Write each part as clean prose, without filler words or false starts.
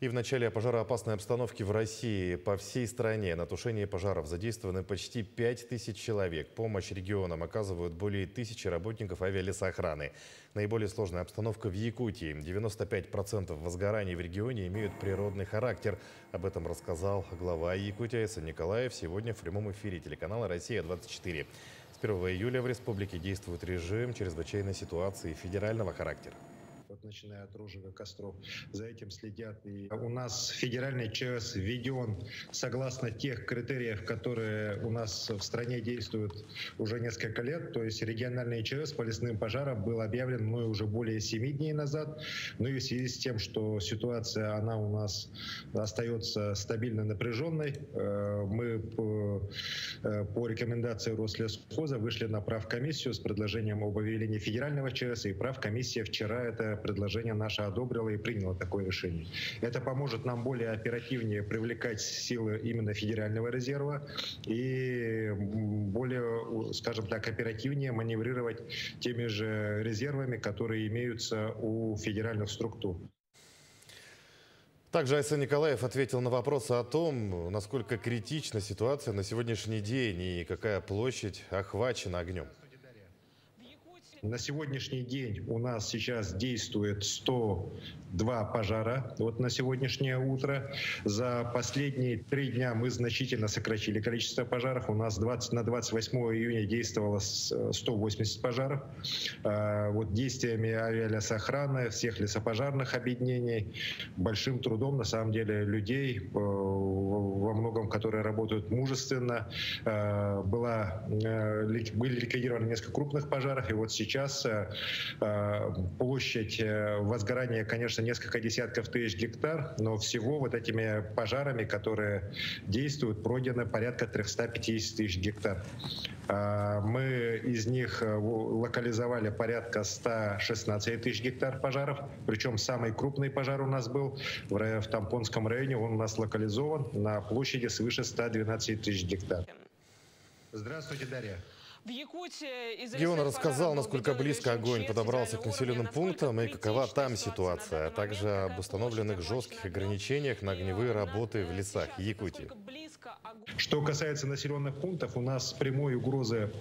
И в начале пожароопасной обстановки в России по всей стране на тушение пожаров задействованы почти 5000 человек. Помощь регионам оказывают более 1000 работников авиалесоохраны. Наиболее сложная обстановка в Якутии. 95% возгораний в регионе имеют природный характер. Об этом рассказал глава Якутии Айсан Николаев сегодня в прямом эфире телеканала «Россия-24». С 1 июля в республике действует режим чрезвычайной ситуации федерального характера. Начиная от розжига костров, за этим следят. И у нас федеральный ЧС введен согласно тех критериев, которые у нас в стране действуют уже несколько лет. То есть региональный ЧС по лесным пожарам был объявлен мной уже более 7 дней назад. Но и в связи с тем, что ситуация она у нас остается стабильно напряженной, мы по рекомендации Рослесхоза вышли на правкомиссию с предложением об объявлении федерального ЧС. И правкомиссия вчера это предложение наше одобрило и приняло такое решение. Это поможет нам более оперативнее привлекать силы именно федерального резерва и более, скажем так, оперативнее маневрировать теми же резервами, которые имеются у федеральных структур. Также Айсан Николаев ответил на вопросы о том, насколько критична ситуация на сегодняшний день и какая площадь охвачена огнем. На сегодняшний день у нас сейчас действует 102 пожара. Вот на сегодняшнее утро. За последние 3 дня мы значительно сократили количество пожаров. У нас на 28 июня действовало 180 пожаров. Вот действиями авиалесоохраны, всех лесопожарных объединений, большим трудом, на самом деле, людей, во многом которые работают мужественно, были ликвидированы несколько крупных пожаров. И вот сейчас площадь возгорания, конечно, несколько десятков тысяч гектар, но всего вот этими пожарами, которые действуют, пройдено порядка 350 тысяч гектар. Мы из них локализовали порядка 116 тысяч гектар пожаров, причем самый крупный пожар у нас был в Тампонском районе, он у нас локализован на площади свыше 112 тысяч гектар. Здравствуйте, Дарья. Регион рассказал, насколько близко огонь подобрался к населенным пунктам и какова там ситуация, а также об установленных жестких ограничениях на огневые работы в лесах Якутии. Что касается населенных пунктов, у нас прямой угрозы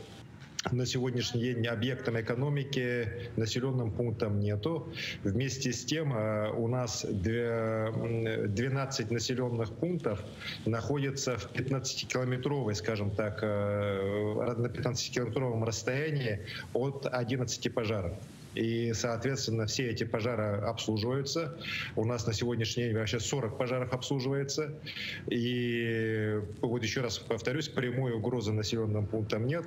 на сегодняшний день объектам экономики, населенным пунктам нету. Вместе с тем у нас 12 населенных пунктов находятся в 15-километровой, скажем так, на 15-километровом расстоянии от 11 пожаров. И, соответственно, все эти пожары обслуживаются. У нас на сегодняшний день вообще 40 пожаров обслуживается. И вот еще раз повторюсь, прямой угрозы населенным пунктам нет.